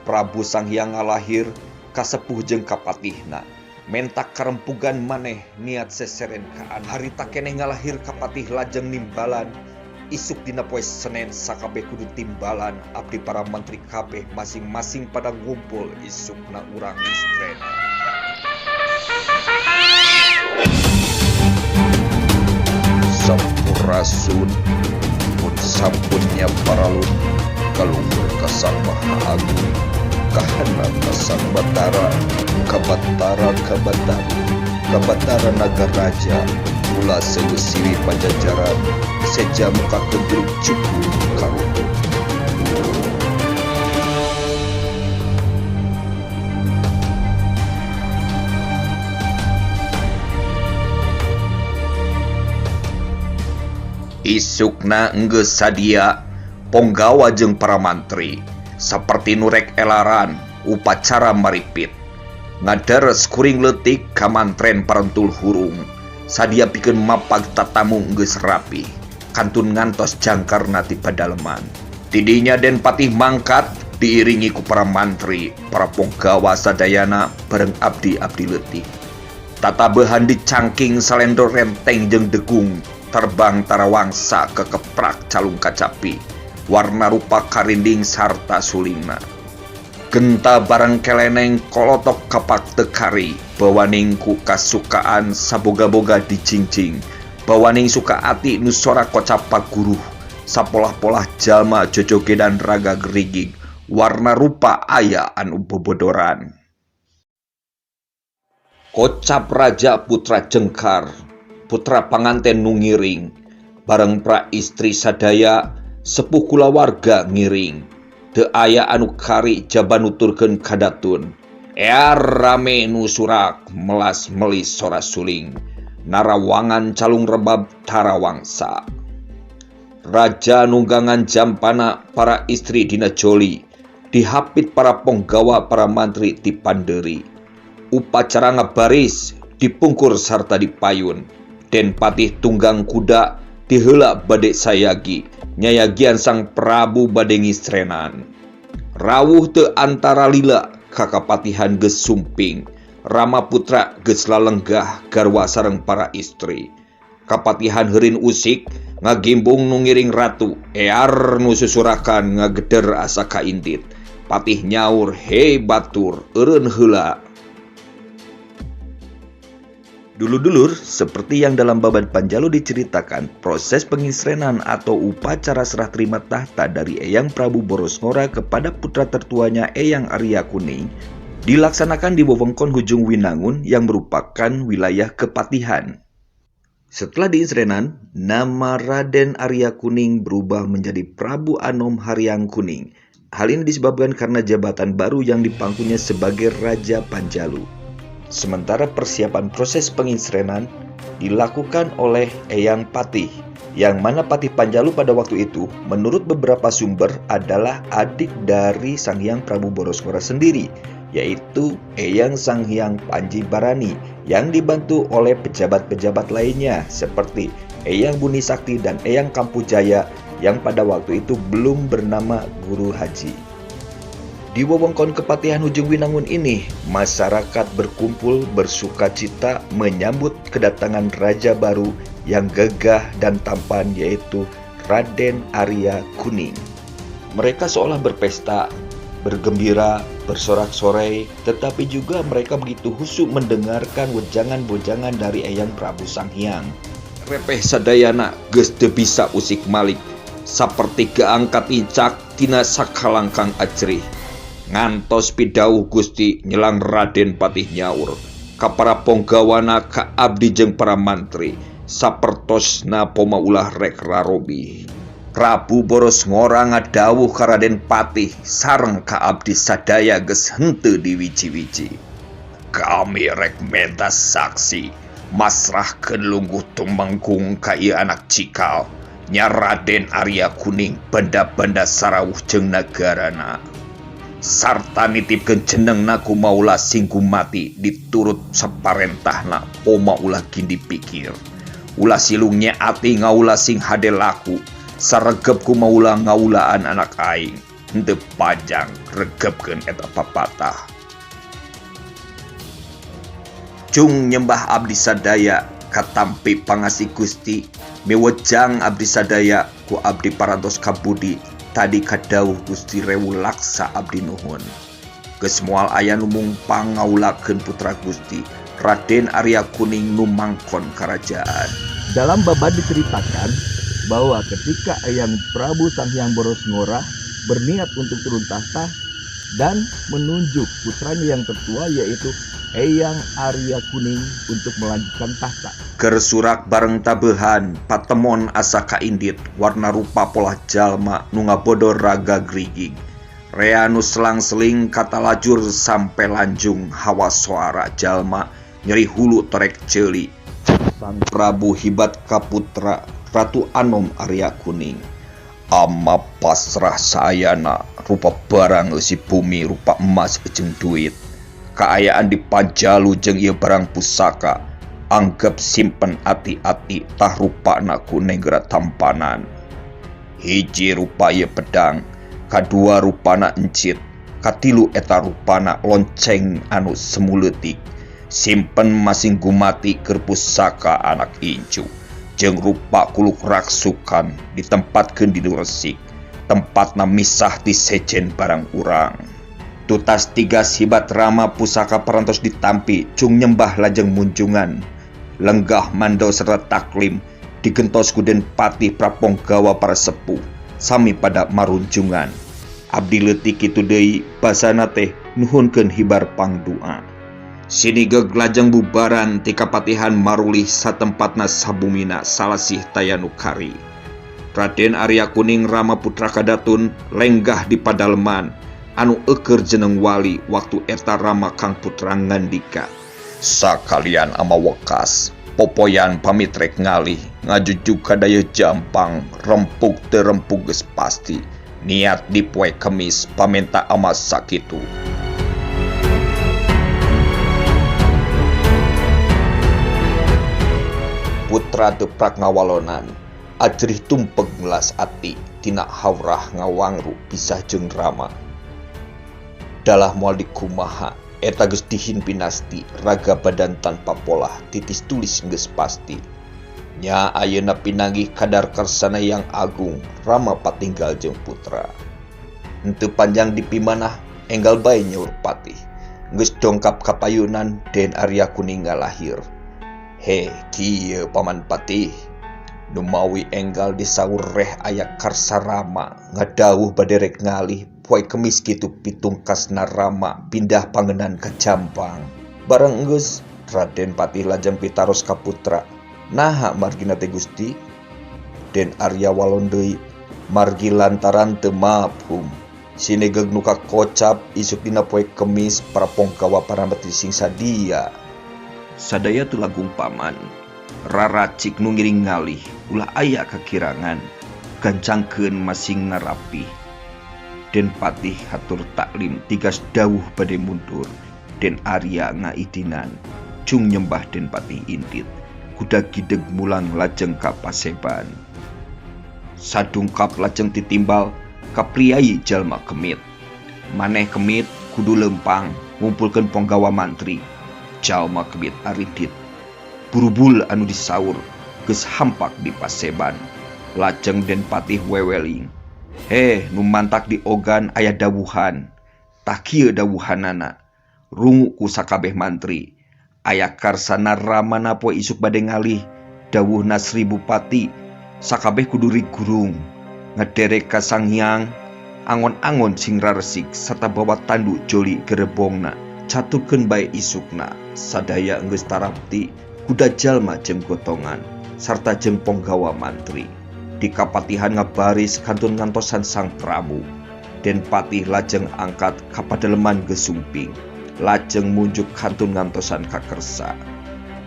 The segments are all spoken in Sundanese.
Prabu Sanghyang ngalahir kasepuh jeung kapatihna. Mentak karempugan maneh niat seseren kaan. Harita keneh ngalahir kapatih lajeng nimbalan. Isuk dina poe Senen sakabeh kudu timbalan. Abdi para mantri kabeh masing-masing pada ngumpul isukna urang istrena. Sampurasun pun sampunnya paralun kalunggur ka Sang Maha Agung. Kahana ka Sang Batara, Kabatara Nagaraja, ulah seusiri Pajajaran, seja muka kendruk cukup karutu. Isukna enggeus sadia Ponggawa jeung para mantri saperti nurek elaran upacara maripit ngadares kuring leutik ka mantren parentul hurung sadia pikeun mapag tatamu geus rapi kantun ngantos jangkarna ti padaleman. Tidinya Den Patih mangkat diiringi ku para mantri, para ponggawa sadayana bareng abdi-abdi leutik. Tatabehan dicangking salendor renteng jeung degung terbang tarawangsa ke keprak calung kacapi warna rupa karinding sarta sulingna. Genta barang keleneng kolotok kapak tekari bawaning ku kasukaan saboga-boga dicingcing bawaning suka ati nusora kocapak guruh sapolah-polah jalma jojogedan raga gerigig warna rupa aya anu bobodoran. Kocap Raja Putra Jengkar putra panganten nu ngiring bareng pra istri sadaya sepuh kulawarga ngiring teu aya anu kari jaba nuturkeun kadatun ear rame nu surak melas melis sora suling narawangan calung rebab tarawangsa. Raja nunggangan jampana para istri dina joli dihapit para ponggawa para mantri ti panderi. Upacara ngabaris dipungkur sarta dipayun. Den Patih tunggang kuda diheula bade sayagi nyayagian Sang Prabu bade ngistrenan. Rawuh teu antara lila kakapatihan geus sumping Rama putra geus lalenggah garwa sareng para istri. Kapatihan heureun usik ngagimbung nu ngiring ratu ear nu susurakan ngageder asa kaintit. Patih nyaur, "Hei batur, eureun heula." Dulu-dulur, seperti yang dalam Baban Panjalu diceritakan, proses pengisrenan atau upacara serah terima tahta dari Eyang Prabu Borosngora kepada putra tertuanya Eyang Arya Kuning dilaksanakan di wewengkon Hujung Winangun yang merupakan wilayah Kepatihan. Setelah diisrenan, nama Raden Arya Kuning berubah menjadi Prabu Anom Haryang Kuning. Hal ini disebabkan karena jabatan baru yang dipangkunya sebagai Raja Panjalu. Sementara persiapan proses pengisrenan dilakukan oleh Eyang Patih, yang mana Patih Panjalu pada waktu itu menurut beberapa sumber adalah adik dari Sanghyang Prabu Borosngora sendiri, yaitu Eyang Sanghyang Panji Barani yang dibantu oleh pejabat-pejabat lainnya seperti Eyang Buni Sakti dan Eyang Kampujaya yang pada waktu itu belum bernama Guru Haji. Di wewengkon Kepatihan Hujung Winangun ini, masyarakat berkumpul bersukacita menyambut kedatangan raja baru yang gagah dan tampan, yaitu Raden Arya Kuning. Mereka seolah berpesta, bergembira, bersorak-sorai, tetapi juga mereka begitu husyuk mendengarkan wejangan-bojangan dari Eyang Prabu Sanghyang. Repeh sadayana geus teu bisa usik malik, saperti gaangkat incak tina sakalangkang ajrih. Ngantos pidauh Gusti nyelang Raden Patih nyaur ka para ponggawana ka abdi jeung para mantri sapertosna poma ulah rek rarobi. Prabu Borosngora ngadawuh ka Raden Patih sareng ka abdi sadaya geus henteu diwiji-wiji. "Kami rek menta saksi masrahkeun lungguh tumenggung ka ieu anak cikal nya Raden Arya Kuning banda-banda sarawuh jeung nagarana. Sarta nitipkeun jenengna ku maula sing mati diturut saparentahna poma ulah gindi pikir. Ulah silungnya ati ngaula sing hade laku saregep ku maula ngaulaan anak aing. henteu panjang regepkeun eta papatah. Cung nyembah abdi sadaya katampi pangasih Gusti, miwejang abdi sadaya ku abdi parantos kabudi, tadi kadawuh Gusti rewu laksa abdi nuhun. Geus moal aya nu mumpang ngaulakeun putra Gusti Raden Arya Kuning nu mangkon karajaan. Dalam babad diceritakan bahwa ketika Eyang Prabu Sang Hyang Borosngora berniat untuk turun tahta dan menunjuk putranya yang tertua yaitu Eyang Arya Kuning untuk melanjutkan tahta. Kersurak bareng tabehan patemon asa kaindit warna rupa pola jalma nu ngabodor raga griging. Rea nu selang-seling kata lajur sampai lanjung hawa suara jalma nyeri hulu torek ceuli. Sang Prabu hibat kaputra Ratu Anom Arya Kuning. Ama pasrah sayana rupa barang eusi bumi rupa emas jeung duit. Kaayaan di Panjalu jeung ieu barang pusaka. Anggap simpen ati-ati tah rupana ku negra tampanan. Hiji rupa ieu pedang, kadua rupana encit, katilu eta rupana lonceng anu semuleutik. Simpen masing gumati keur pusaka anak incu. Jeung rupa kuluk raksukan ditempatkeun di resik, tempatna misah di sejen barang urang. Tutas tiga sibat rama pusaka parantos ditampi, cung nyembah lajeng munjungan. Lenggah mando serta taklim digentos ku Denpati Praponggawa para sepuh, sami pada marunjungan. Abdi leutik kitu deui basana teh nuhunkeun hibar pangdoa. Sinigeg lajeng bubaran ti kapatihan marulih satempatna sabumina salasih tayanu kari. Raden Arya Kuning Rama putra Kadatun lenggah di padaleman anu eukeur jeneng wali waktu eta Rama Kang putra ngandika. Sakalian ama wekas popoyan pamitrek ngalih ngajujuk kadaya jampang rempuk teu rempuk geus pasti niat di poe Kemis pamenta ama sakitu. Putra deprak ngawalonan ajrih tumpeg ngelas ati tina haurah ngawangru pisah jeung Rama. Dalah moal dikumaha eta geus dihin pinasti raga badan tanpa pola titis tulis geus pasti. Nya ayeuna pinanggih kadar karsana yang agung Rama patinggal jeung putra. Henteu panjang dipimanah enggal bae nyaur patih. Geus dongkap ka payunan Den Arya Kuning ngalahir. He, kieu paman patih. Numawi enggal disaur reh aya karsa Rama ngadawuh baderek ngalih poe Kemis kitu pitungkasna Rama pindah pangenan ka Jampang. Bareng geus Raden Patih lajeng pitaros ka putra. Naha margina teh Gusti? Den Arya walon deui, margi lantaran teu mafhum. Sinegeg nu kakocap isuk dina poe Kemis Praponggawa parameti sing sadia. Sadaya tulagung paman, raracik nu ngiring ngalih, ulah aya kakirangan, gancangkeun masing narapi. Den Patih hatur taklim tigas dawuh bade mundur, Den Arya ngaidinan, cung nyembah Den Patih intit, kuda gideg mulang lajeng ka paseban. Sadungkap lajeng titimbal, kapriyayi jalma kemit. Maneh kemit kudu lempang, ngumpulkeun ponggawa mantri. Jalma kemit aridit burubul anu disaur geus hampak di paseban. Lajeng Den Patih weweling, he nu mantak di ogan aya dawuhan, tah kieu dawuhanana rungu ku sakabeh mantri. Aya karsana Ramana poe isuk bade ngalih, dawuhna Sri Bupati sakabeh kudu rigurung ngederek ka Sang Hyang, angon-angon sing raresik sarta bawa tanduk joli gerebongna. Caturkeun bae isukna sadaya geus tarapti kuda jalma jeung gotongan sarta jeung ponggawa mantri. Di kapatihan ngabaris kantun ngantosan Sang Prabu. Den Patih lajeng angkat ka padaleman geus sumping, lajeng munjuk kantun ngantosan ka kersa.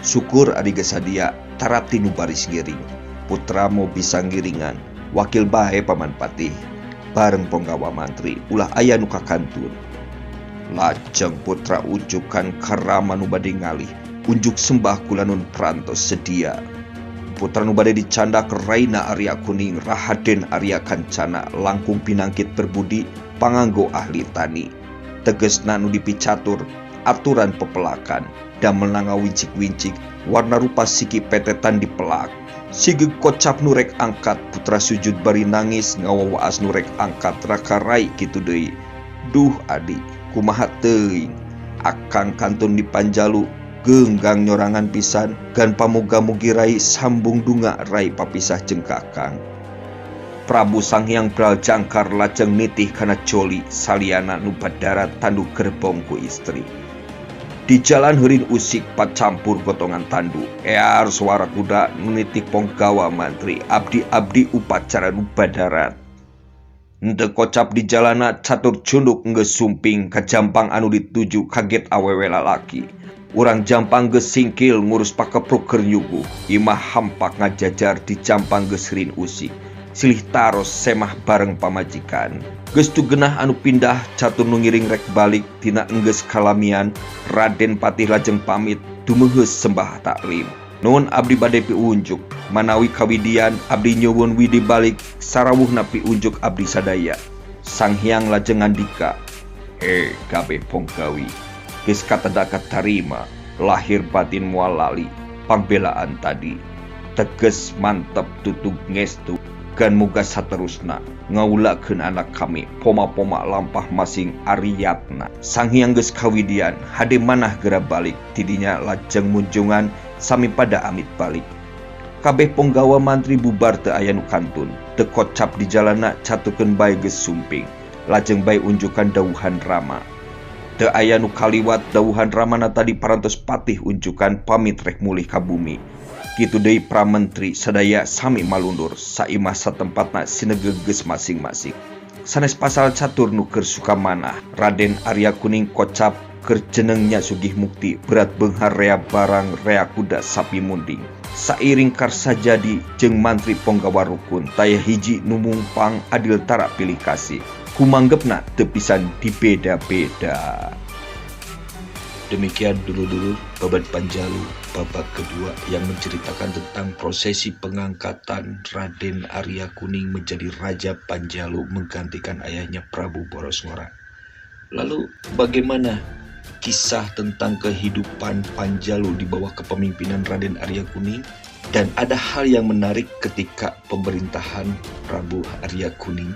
Syukur ari geus sadia tarapti nu baris ngiring. Putra mau bisa ngiringan, wakil bae paman Patih. Bareng ponggawa mantri ulah aya nu kakantun. Lajeng putra ujukan ka Rama nu bade ngalih, unjuk sembah kula nun prantos sedia. putra nu bade dicanda ke Raina Arya Kuning Rahaden Arya Kancana langkung pinangkit berbudi panganggo ahli tani. Tegesna nu dipicatur aturan pepelakan dan menanga wincik-wincik warna rupa siki petetan dipelak. Sige kocap nurek angkat putra sujud bari nangis ngawawaas nurek angkat raka rai kitu deui. Duh adi kumaha teuing akang kantun di Panjalu genggang nyorangan pisan gan pamuga-mugi rai sambung dunga rai papisah jeung kakang. Prabu Sanghyang Braljangkar lajeng nitih kana coli saliana nu badarat tandu gerbong ku istri. Di jalan heurin usik pacampur gotongan tandu ear suara kuda nunitik ponggawa mantri abdi-abdi upacara nu badarat. Henteu kocap di jalana catur cunduk geus sumping ka jampang anu dituju kaget awewe lalaki. Urang jampang geus singkil ngurus pakepruk keur nyuguh imah hampak ngajajar di jampang geus heurin usik. Silih taros semah bareng pamajikan. Geus tugenah anu pindah catur nu ngiring rek balik tina enggeus kalamian Raden Patih lajeng pamit dumeuheus sembah taklim. Nuhun abdi bade piunjuk manawi kawidian abdi nyuwun widi balik sarawuhna piunjuk abdi sadaya. Sanghyang lajeng ngandika, kabeh ponggawi geus katedaka tarima lahir batin moal lali pangbelaan tadi. Teges mantep tutug ngestu gan muga saterusna ngaulakeun anak kami poma-poma lampah masing ariyatna. Sanghyang geus kawidian hade manah geura balik tidinya lajeng munjungan sami pada amit balik. Kabeh ponggawa mantri bubar teu aya nu kantun teu kocap di jalana catukeun bae geus sumping lajeng bae unjukan dawuhan Rama. Teu aya nu kaliwat dawuhan Ramana tadi parantos Patih unjukan pamit rek mulih ka bumi. Kitu deui pramentri sadaya sami malundur saimah satempatna sinegeg geus masing-masing. Sanes pasal catur nu keur sukamanah Raden Arya Kuning kocap keur jenengnya sugih mukti berat beunghar rea barang rea kuda sapi munding. Sairing karsa jadi jeung mantri ponggawa rukun taya hiji nu mumpang adil tara pilih kasih. Kumanggepna teu pisan dibeda-beda. Demikian dulu Babat Panjalu babak kedua yang menceritakan tentang prosesi pengangkatan Raden Arya Kuning menjadi Raja Panjalu menggantikan ayahnya Prabu Borosngora. Lalu bagaimana kisah tentang kehidupan Panjalu di bawah kepemimpinan Raden Arya Kuning? Dan ada hal yang menarik ketika pemerintahan Prabu Arya Kuning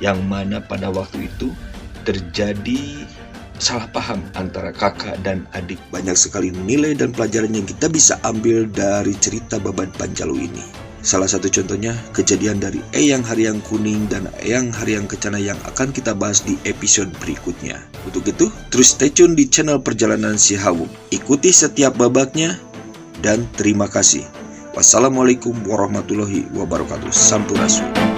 yang mana pada waktu itu terjadi salah paham antara kakak dan adik. Banyak sekali nilai dan pelajaran yang kita bisa ambil dari cerita Babat Panjalu ini. Salah satu contohnya kejadian dari Eyang Haryang Kuning dan Eyang Haryang Kencana yang akan kita bahas di episode berikutnya. Untuk itu, terus stay tune di channel Perjalanan Si Hawung. Ikuti setiap babaknya dan terima kasih. Wassalamualaikum warahmatullahi wabarakatuh. Sampurasun.